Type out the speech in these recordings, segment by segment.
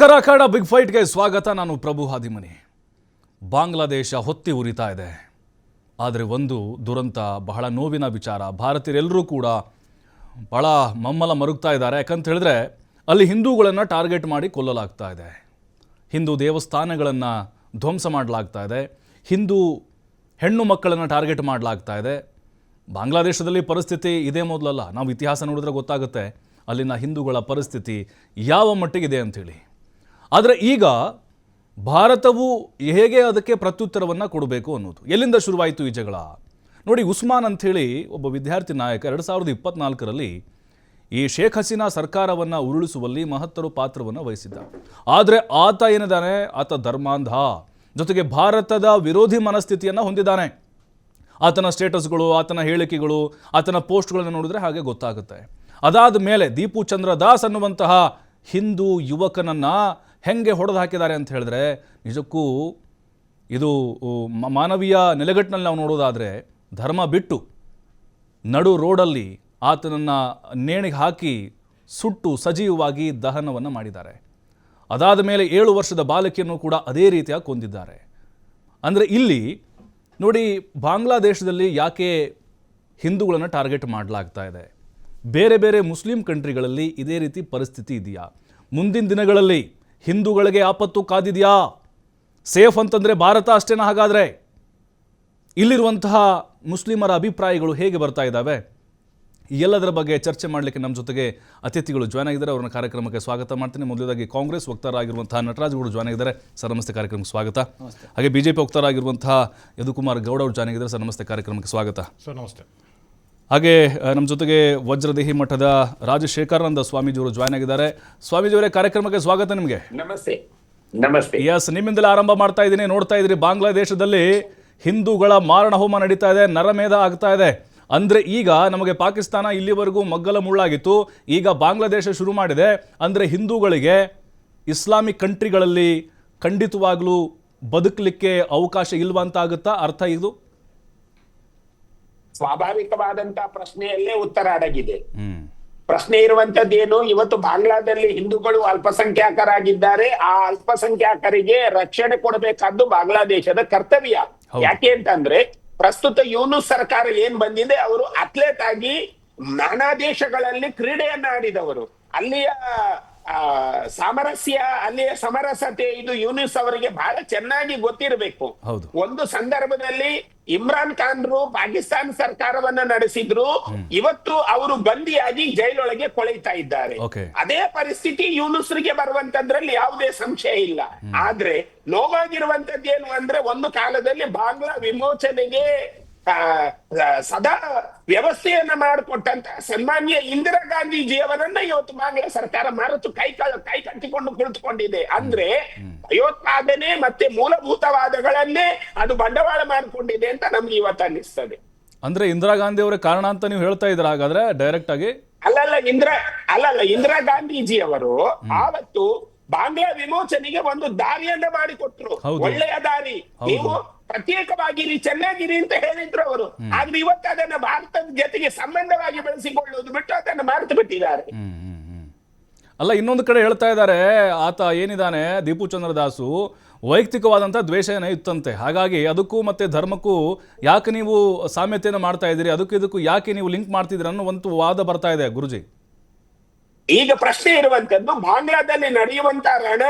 ನಮಸ್ಕಾರ ಕನ್ನಡ ಬಿಗ್ ಫೈಟ್ಗೆ ಸ್ವಾಗತ. ನಾನು ಪ್ರಭು ಹಾದಿಮನಿ. ಬಾಂಗ್ಲಾದೇಶ ಹೊತ್ತಿ ಉರಿತಾ ಇದೆ. ಆದರೆ ಒಂದು ದುರಂತ, ಬಹಳ ನೋವಿನ ವಿಚಾರ. ಭಾರತೀಯರೆಲ್ಲರೂ ಕೂಡ ಬಹಳ ಮಮ್ಮಲ ಮರುಗ್ತಾ ಇದ್ದಾರೆ. ಯಾಕಂತ ಹೇಳಿದ್ರೆ ಅಲ್ಲಿ ಹಿಂದೂಗಳನ್ನು ಟಾರ್ಗೆಟ್ ಮಾಡಿ ಕೊಲ್ಲಲಾಗ್ತಾ ಇದೆ. ಹಿಂದೂ ದೇವಸ್ಥಾನಗಳನ್ನು ಧ್ವಂಸ ಮಾಡಲಾಗ್ತಾ ಇದೆ. ಹಿಂದೂ ಹೆಣ್ಣು ಮಕ್ಕಳನ್ನು ಟಾರ್ಗೆಟ್ ಮಾಡಲಾಗ್ತಾ ಇದೆ. ಬಾಂಗ್ಲಾದೇಶದಲ್ಲಿ ಪರಿಸ್ಥಿತಿ ಇದೇ ಮೊದಲಲ್ಲ. ನಾವು ಇತಿಹಾಸ ನೋಡಿದ್ರೆ ಗೊತ್ತಾಗುತ್ತೆ ಅಲ್ಲಿನ ಹಿಂದೂಗಳ ಪರಿಸ್ಥಿತಿ ಯಾವ ಮಟ್ಟಿಗಿದೆ ಅಂಥೇಳಿ. ಆದರೆ ಈಗ ಭಾರತವು ಹೇಗೆ ಅದಕ್ಕೆ ಪ್ರತ್ಯುತ್ತರವನ್ನು ಕೊಡಬೇಕು ಅನ್ನೋದು. ಎಲ್ಲಿಂದ ಶುರುವಾಯಿತು ಈ ಜಗಳ ನೋಡಿ. ಉಸ್ಮಾನ್ ಅಂಥೇಳಿ ಒಬ್ಬ ವಿದ್ಯಾರ್ಥಿ ನಾಯಕ 2024ರಲ್ಲಿ ಈ ಶೇಖ್ ಹಸೀನಾ ಸರ್ಕಾರವನ್ನು ಉರುಳಿಸುವಲ್ಲಿ ಮಹತ್ತರ ಪಾತ್ರವನ್ನು ವಹಿಸಿದ್ದ. ಆದರೆ ಆತ ಏನಿದ್ದಾನೆ, ಆತ ಧರ್ಮಾಂಧ, ಜೊತೆಗೆ ಭಾರತದ ವಿರೋಧಿ ಮನಸ್ಥಿತಿಯನ್ನು ಹೊಂದಿದ್ದಾನೆ. ಆತನ ಸ್ಟೇಟಸ್ಗಳು, ಆತನ ಹೇಳಿಕೆಗಳು, ಆತನ ಪೋಸ್ಟ್ಗಳನ್ನು ನೋಡಿದ್ರೆ ಹಾಗೆ ಗೊತ್ತಾಗುತ್ತೆ. ಅದಾದ ಮೇಲೆ ದೀಪು ಚಂದ್ರ ದಾಸ್ ಅನ್ನುವಂತಹ ಹಿಂದೂ ಯುವಕನನ್ನು ಹೆಂಗೆ ಹೊಡೆದು ಹಾಕಿದ್ದಾರೆ ಅಂತ ಹೇಳಿದ್ರೆ ನಿಜಕ್ಕೂ ಇದು ಮಾನವೀಯ ನೆಲೆಗಟ್ಟಿನಲ್ಲಿ ನಾವು ನೋಡೋದಾದರೆ ಧರ್ಮ ಬಿಟ್ಟು ನಡು ರೋಡಲ್ಲಿ ಆತನನ್ನು ನೇಣಿಗೆ ಹಾಕಿ ಸುಟ್ಟು ಸಜೀವವಾಗಿ ದಹನವನ್ನು ಮಾಡಿದ್ದಾರೆ. ಅದಾದ ಮೇಲೆ 7 ವರ್ಷದ ಬಾಲಕಿಯನ್ನು ಕೂಡ ಅದೇ ರೀತಿಯಾಗಿ ಕೊಂದಿದ್ದಾರೆ. ಅಂದರೆ ಇಲ್ಲಿ ನೋಡಿ, ಬಾಂಗ್ಲಾದೇಶದಲ್ಲಿ ಯಾಕೆ ಹಿಂದೂಗಳನ್ನು ಟಾರ್ಗೆಟ್ ಮಾಡಲಾಗ್ತಾ ಇದೆ? ಬೇರೆ ಬೇರೆ ಮುಸ್ಲಿಂ ಕಂಟ್ರಿಗಳಲ್ಲಿ ಇದೇ ರೀತಿ ಪರಿಸ್ಥಿತಿ ಇದೆಯಾ? ಮುಂದಿನ ದಿನಗಳಲ್ಲಿ ಹಿಂದೂಗಳಿಗೆ ಆಪತ್ತು ಕಾದಿದೆಯಾ? ಸೇಫ್ ಅಂತಂದರೆ ಭಾರತ ಅಷ್ಟೇನ? ಹಾಗಾದರೆ ಇಲ್ಲಿರುವಂತಹ ಮುಸ್ಲಿಮರ ಅಭಿಪ್ರಾಯಗಳು ಹೇಗೆ ಬರ್ತಾ ಇದ್ದಾವೆ? ಎಲ್ಲದರ ಬಗ್ಗೆ ಚರ್ಚೆ ಮಾಡಲಿಕ್ಕೆ ನಮ್ಮ ಜೊತೆಗೆ ಅತಿಥಿಗಳು ಜಾಯ್ನ್ ಆಗಿದ್ದಾರೆ. ಅವ್ರನ್ನ ಕಾರ್ಯಕ್ರಮಕ್ಕೆ ಸ್ವಾಗತ ಮಾಡ್ತೀನಿ. ಮೊದಲದಾಗಿ ಕಾಂಗ್ರೆಸ್ ವಕ್ತಾರರಾಗಿರುವಂತಹ ನಟರಾಜ್ ಗೌಡ ಜಾಯ್ನ್ ಆಗಿದ್ದಾರೆ. ಸರ್ ನಮಸ್ತೆ, ಕಾರ್ಯಕ್ರಮಕ್ಕೆ ಸ್ವಾಗತ. ಹಾಗೆ ಬಿಜೆಪಿ ವಕ್ತಾರರಾಗಿರುವಂತಹ ಯದುಕುಮಾರ್ ಗೌಡ ಅವರು ಜಾಯ್ನ್ ಆಗಿದ್ದಾರೆ. ಸರ್ ನಮಸ್ತೆ, ಕಾರ್ಯಕ್ರಮಕ್ಕೆ ಸ್ವಾಗತ. ಸರ್ ನಮಸ್ತೆ. ಹಾಗೆ ನಮ್ಮ ಜೊತೆಗೆ ವಜ್ರದೇಹಿ ಮಠದ ರಾಜಶೇಖರಾನಂದ ಸ್ವಾಮೀಜಿಯವರು ಜಾಯ್ನ್ ಆಗಿದ್ದಾರೆ. ಸ್ವಾಮೀಜಿಯವರೇ, ಕಾರ್ಯಕ್ರಮಕ್ಕೆ ಸ್ವಾಗತ ನಿಮಗೆ. ನಮಸ್ತೆ. ನಮಸ್ತೆ. ಎಸ್, ನಿಮ್ಮಿಂದಲೇ ಆರಂಭ ಮಾಡ್ತಾ ಇದ್ದೀನಿ. ನೋಡ್ತಾ ಇದ್ದೀರಿ, ಬಾಂಗ್ಲಾದೇಶದಲ್ಲಿ ಹಿಂದೂಗಳ ಮಾರಣ ಹೋಮ ನಡೀತಾ ಇದೆ, ನರಮೇಧ ಆಗ್ತಾ ಇದೆ. ಅಂದರೆ ಈಗ ನಮಗೆ ಪಾಕಿಸ್ತಾನ ಇಲ್ಲಿವರೆಗೂ ಮಗ್ಗಲ ಮುಳ್ಳಾಗಿತ್ತು, ಈಗ ಬಾಂಗ್ಲಾದೇಶ ಶುರು ಮಾಡಿದೆ. ಅಂದರೆ ಹಿಂದೂಗಳಿಗೆ ಇಸ್ಲಾಮಿಕ್ ಕಂಟ್ರಿಗಳಲ್ಲಿ ಖಂಡಿತವಾಗ್ಲೂ ಬದುಕಲಿಕ್ಕೆ ಅವಕಾಶ ಇಲ್ವಾ ಅಂತ ಆಗುತ್ತಾ ಅರ್ಥ? ಇದು ಸ್ವಾಭಾವಿಕವಾದಂತಹ ಪ್ರಶ್ನೆಯಲ್ಲೇ ಉತ್ತರ ಅಡಗಿದೆ. ಪ್ರಶ್ನೆ ಇರುವಂತದ್ದೇನು, ಇವತ್ತು ಬಾಂಗ್ಲಾದಲ್ಲಿ ಹಿಂದೂಗಳು ಅಲ್ಪಸಂಖ್ಯಾತರಾಗಿದ್ದಾರೆ. ಆ ಅಲ್ಪಸಂಖ್ಯಾತರಿಗೆ ರಕ್ಷಣೆ ಕೊಡಬೇಕಾದ್ದು ಬಾಂಗ್ಲಾದೇಶದ ಕರ್ತವ್ಯ. ಯಾಕೆ ಅಂತಂದ್ರೆ ಪ್ರಸ್ತುತ ಯೂನುಸ್ ಸರ್ಕಾರ ಏನ್ ಬಂದಿದೆ, ಅವರು ಅಥ್ಲೆಟ್ ಆಗಿ ನಾನಾ ದೇಶಗಳಲ್ಲಿ ಕ್ರೀಡೆಯನ್ನ ಆಡಿದವರು. ಅಲ್ಲಿಯ ಸಾಮರಸ್ಯ, ಅಲ್ಲಿಯ ಸಮರಸತೆ ಇದು ಯೂನುಸ್ ಅವರಿಗೆ ಬಹಳ ಚೆನ್ನಾಗಿ ಗೊತ್ತಿರಬೇಕು. ಒಂದು ಸಂದರ್ಭದಲ್ಲಿ ಇಮ್ರಾನ್ ಖಾನ್ರು ಪಾಕಿಸ್ತಾನ ಸರ್ಕಾರವನ್ನ ನಡೆಸಿದ್ರು. ಇವತ್ತು ಅವರು ಬಂದಿಯಾಗಿ ಜೈಲೊಳಗೆ ಕೊಳೆಯುತ್ತಾ ಇದ್ದಾರೆ. ಅದೇ ಪರಿಸ್ಥಿತಿ ಯೂನುಸ್ರಿಗೆ ಬರುವಂತದ್ರಲ್ಲಿ ಯಾವುದೇ ಸಂಶಯ ಇಲ್ಲ. ಆದ್ರೆ ನೋವಾಗಿರುವಂತದ್ದೇನು ಅಂದ್ರೆ, ಒಂದು ಕಾಲದಲ್ಲಿ ಬಾಂಗ್ಲಾ ವಿಮೋಚನೆಗೆ ಸದಾ ವ್ಯವಸ್ಥೆಯನ್ನ ಮಾಡಿಕೊಟ್ಟಂತ ಸನ್ಮಾನ್ಯ ಇಂದಿರಾ ಗಾಂಧೀಜಿಯವರನ್ನ ಇವತ್ತು ಬಾಂಗ್ಲಾ ಸರ್ಕಾರ ಮರೆತು ಕೈ ಕಟ್ಟಿಕೊಂಡು ಕುಳಿತುಕೊಂಡಿದೆ. ಅಂದ್ರೆ ಭಯೋತ್ಪಾದನೆ ಮತ್ತೆ ಮೂಲಭೂತವಾದಗಳನ್ನೇ ಅದು ಬಂಡವಾಳ ಮಾಡಿಕೊಂಡಿದೆ ಅಂತ ನಮ್ಗೆ ಇವತ್ತು ಅನ್ನಿಸ್ತದೆ. ಅಂದ್ರೆ ಇಂದಿರಾ ಗಾಂಧಿ ಅವರ ಕಾರಣ ಅಂತ ನೀವು ಹೇಳ್ತಾ ಇದ್ರ ಹಾಗಾದ್ರೆ ಡೈರೆಕ್ಟ್ ಆಗಿ? ಅಲ್ಲಲ್ಲ ಇಂದಿರಾ ಗಾಂಧೀಜಿ ಅವರು ಆವತ್ತು ಬಾಂಗ್ಲಾ ವಿಮೋಚನೆಗೆ ಒಂದು ದಾರಿಯನ್ನ ಮಾಡಿಕೊಟ್ರು, ಒಳ್ಳೆಯ ದಾರಿ. ನೀವು ಪ್ರತ್ಯೇಕವಾಗಿರಿ, ಚೆನ್ನಾಗಿರಿ ಅಂತ ಹೇಳಿದ್ರು ಅವರು. ಆದ್ರೆ ಇವತ್ತು ಅದನ್ನ ಭಾರತದ ಜೊತೆಗೆ ಸಂಬಂಧವಾಗಿ ಬೆಳೆಸಿಕೊಳ್ಳುವುದು ಬಿಟ್ಟು ಅದನ್ನ ಮರೆತು ಬಿಟ್ಟಿದ್ದಾರೆ. ಅಲ್ಲ, ಇನ್ನೊಂದು ಕಡೆ ಹೇಳ್ತಾ ಇದ್ದಾರೆ, ಆತ ಏನಿದ್ದಾನೆ ದೀಪು ಚಂದ್ರ ದಾಸು ವೈಯಕ್ತಿಕವಾದಂಥ ದ್ವೇಷ ಏನೋ ಇತ್ತಂತೆ. ಹಾಗಾಗಿ ಅದಕ್ಕೂ ಮತ್ತೆ ಧರ್ಮಕ್ಕೂ ಯಾಕೆ ನೀವು ಸಾಮ್ಯತೆಯನ್ನು ಮಾಡ್ತಾ ಇದ್ದೀರಿ, ಇದಕ್ಕೂ ಯಾಕೆ ನೀವು ಲಿಂಕ್ ಮಾಡ್ತಿದ್ದೀರಿ ಅನ್ನೋ ಒಂದು ವಾದ ಬರ್ತಾ ಇದೆ ಗುರುಜಿ. ಈಗ ಪ್ರಶ್ನೆ ಇರುವಂತದ್ದು, ಬಾಂಗ್ಲಾದಲ್ಲಿ ನಡೆಯುವಂತ ರಣ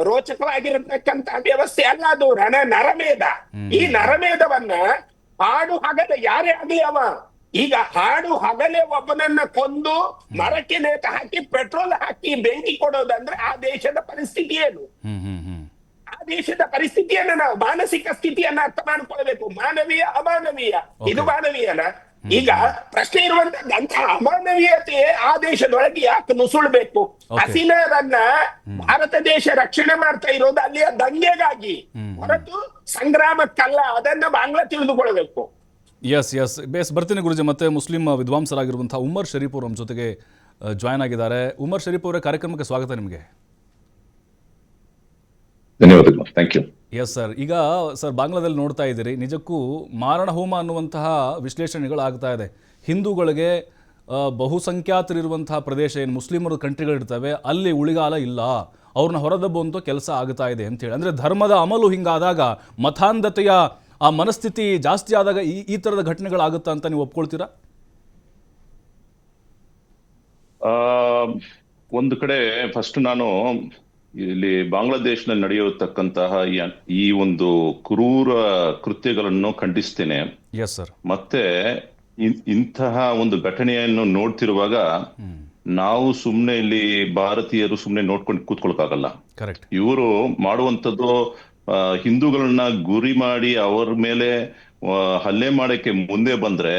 ರೋಚಕವಾಗಿರತಕ್ಕಂತ ವ್ಯವಸ್ಥೆ ಅಲ್ಲ, ಅದು ನರಮೇಧ. ಈ ನರಮೇಧವನ್ನ ಹಾಡು ಹಗಲ ಯಾರೇ ಆಗ್ಲಿ ಅವ, ಈಗ ಹಾಡು ಹಗಲೇ ಒಬ್ಬನನ್ನ ಕೊಂದು ಮರಕ್ಕೆ ನೇತು ಹಾಕಿ ಪೆಟ್ರೋಲ್ ಹಾಕಿ ಬೆಂಕಿ ಕೊಡೋದಂದ್ರೆ ಆ ದೇಶದ ಪರಿಸ್ಥಿತಿ ಏನು? ಆ ದೇಶದ ಪರಿಸ್ಥಿತಿಯನ್ನ ನಾವು ಮಾನಸಿಕ ಸ್ಥಿತಿಯನ್ನ ಅರ್ಥ ಮಾಡ್ಕೊಳ್ಬೇಕು. ಮಾನವೀಯ ಅಮಾನವೀಯ, ಇದು ಮಾನವೀಯನ? ಈಗ ಪ್ರಶ್ನೆ ಇರುವಂತದ್ದಂತ ಅಮಾನವೀಯತೆ ಆ ದೇಶದೊಳಗೆ ಯಾಕೆ ನುಸುಳ್ಬೇಕು? ಹಸೀನಾರನ್ನ ಭಾರತ ದೇಶ ರಕ್ಷಣೆ ಮಾಡ್ತಾ ಇರೋದು ಅಲ್ಲಿಯ ದಂಗೆಗಾಗಿ ಹೊರತು ಸಂಗ್ರಾಮಕ್ಕಲ್ಲ. ಅದನ್ನ ಬಾಂಗ್ಲಾ ತಿಳಿದುಕೊಳ್ಬೇಕು. ಎಸ್ ಬರ್ತೀನಿ ಗುರುಜಿ. ಮತ್ತೆ ಮುಸ್ಲಿಂ ವಿದ್ವಾಂಸರಾಗಿರುವಂತಹ ಉಮರ್ ಶರೀಫ್ ಅವರು ನಮ್ಮ ಜೊತೆಗೆ ಜಾಯ್ನ್ ಆಗಿದ್ದಾರೆ. ಉಮರ್ ಶರೀಫ್ ಅವರ ಕಾರ್ಯಕ್ರಮಕ್ಕೆ ಸ್ವಾಗತ ನಿಮಗೆ. ಧನ್ಯವಾದಗಳು. Thank you. Yes sir. ಈಗ ಸರ್, ಬಾಂಗ್ಲಾದಲ್ಲಿ ನೋಡ್ತಾ ಇದ್ದೀರಿ, ನಿಜಕ್ಕೂ ಮಾರಣ ಹೋಮ ಅನ್ನುವಂತಹ ವಿಶ್ಲೇಷಣೆಗಳು ಆಗ್ತಾ ಇದೆ. ಹಿಂದೂಗಳಿಗೆ ಬಹುಸಂಖ್ಯಾತರಿರುವಂತಹ ಪ್ರದೇಶ ಏನು ಮುಸ್ಲಿಮರು ಕಂಟ್ರಿಗಳಿರ್ತವೆ ಅಲ್ಲಿ ಉಳಿಗಾಲ ಇಲ್ಲ, ಅವ್ರನ್ನ ಹೊರದಬ್ಬುವಂಥ ಕೆಲಸ ಆಗ್ತಾ ಇದೆ ಅಂತೇಳಿ. ಅಂದರೆ ಧರ್ಮದ ಅಮಲು ಹಿಂಗಾದಾಗ, ಮತಾಂಧತೆಯ ಆ ಮನಸ್ಥಿತಿ ಜಾಸ್ತಿ ಆದಾಗ ಈ ಥರದ ಘಟನೆಗಳಾಗುತ್ತಾ ಅಂತ ನೀವು ಒಪ್ಕೊಳ್ತೀರಾ? ಒಂದು ಕಡೆ ಫಸ್ಟ್ ನಾನು ಇಲ್ಲಿ ಬಾಂಗ್ಲಾದೇಶನಲ್ಲಿ ನಡೆಯತಕ್ಕಂತಹ ಈ ಒಂದು ಕ್ರೂರ ಕೃತ್ಯಗಳನ್ನು ಖಂಡಿಸ್ತೇನೆ. Yes sir. ಮತ್ತೆ ಇಂತಹ ಒಂದು ಘಟನೆಯನ್ನು ನೋಡ್ತಿರುವಾಗ ನಾವು ಸುಮ್ನೆ ಇಲ್ಲಿ ಭಾರತೀಯರು ಸುಮ್ನೆ ನೋಡ್ಕೊಂಡು ಕೂತ್ಕೊಳಕ್ಕಾಗಲ್ಲ. ಕರೆಕ್ಟ್. ಇವರು ಮಾಡುವಂಥದ್ದು ಹಿಂದೂಗಳನ್ನ ಗುರಿ ಮಾಡಿ ಅವ್ರ ಮೇಲೆ ಹಲ್ಲೆ ಮಾಡಕ್ಕೆ ಮುಂದೆ ಬಂದ್ರೆ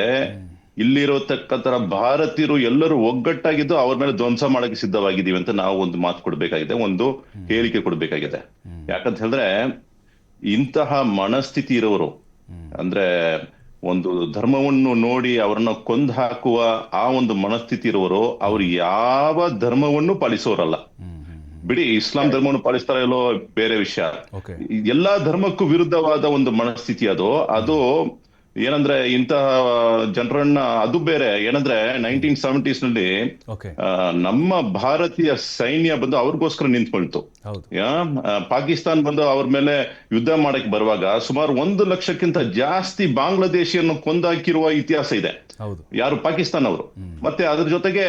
ಇಲ್ಲಿರತಕ್ಕಂತ ಭಾರತೀಯರು ಎಲ್ಲರೂ ಒಗ್ಗಟ್ಟಾಗಿದ್ದು ಅವ್ರ ಮೇಲೆ ಧ್ವಂಸ ಮಾಡಕ್ಕೆ ಸಿದ್ಧವಾಗಿದ್ದೀವಿ ಅಂತ ನಾವು ಒಂದು ಮಾತು ಕೊಡ್ಬೇಕಾಗಿದೆ, ಒಂದು ಹೇಳಿಕೆ ಕೊಡ್ಬೇಕಾಗಿದೆ. ಯಾಕಂತ ಹೇಳಿದ್ರೆ ಇಂತಹ ಮನಸ್ಥಿತಿ ಇರೋರು, ಅಂದ್ರೆ ಒಂದು ಧರ್ಮವನ್ನು ನೋಡಿ ಅವ್ರನ್ನ ಕೊಂದು ಹಾಕುವ ಆ ಒಂದು ಮನಸ್ಥಿತಿ ಇರುವವರು, ಅವ್ರು ಯಾವ ಧರ್ಮವನ್ನು ಪಾಲಿಸೋರಲ್ಲ. ಬಿಡಿ ಇಸ್ಲಾಂ ಧರ್ಮವನ್ನು ಪಾಲಿಸ್ತಾರ ಇಲ್ಲೋ ಬೇರೆ ವಿಷಯ. ಎಲ್ಲಾ ಧರ್ಮಕ್ಕೂ ವಿರುದ್ಧವಾದ ಒಂದು ಮನಸ್ಥಿತಿ ಅದು ಏನಂದ್ರೆ ಇಂತಹ ಜನರನ್ನ, ಅದು ಬೇರೆ ಏನಂದ್ರೆ 1970s ನಲ್ಲಿ ನಮ್ಮ ಭಾರತೀಯ ಸೈನ್ಯ ಬಂದು ಅವ್ರಿಗೋಸ್ಕರ ನಿಂತ್ಕೊಳ್ತು. ಪಾಕಿಸ್ತಾನ್ ಬಂದು ಅವ್ರ ಮೇಲೆ ಯುದ್ಧ ಮಾಡಕ್ ಬರುವಾಗ ಸುಮಾರು 1 ಲಕ್ಷಕ್ಕಿಂತ ಜಾಸ್ತಿ ಬಾಂಗ್ಲಾದೇಶಿಯನ್ನು ಕೊಂದಾಕಿರುವ ಇತಿಹಾಸ ಇದೆ. ಯಾರು? ಪಾಕಿಸ್ತಾನ್ ಅವರು. ಮತ್ತೆ ಅದ್ರ ಜೊತೆಗೆ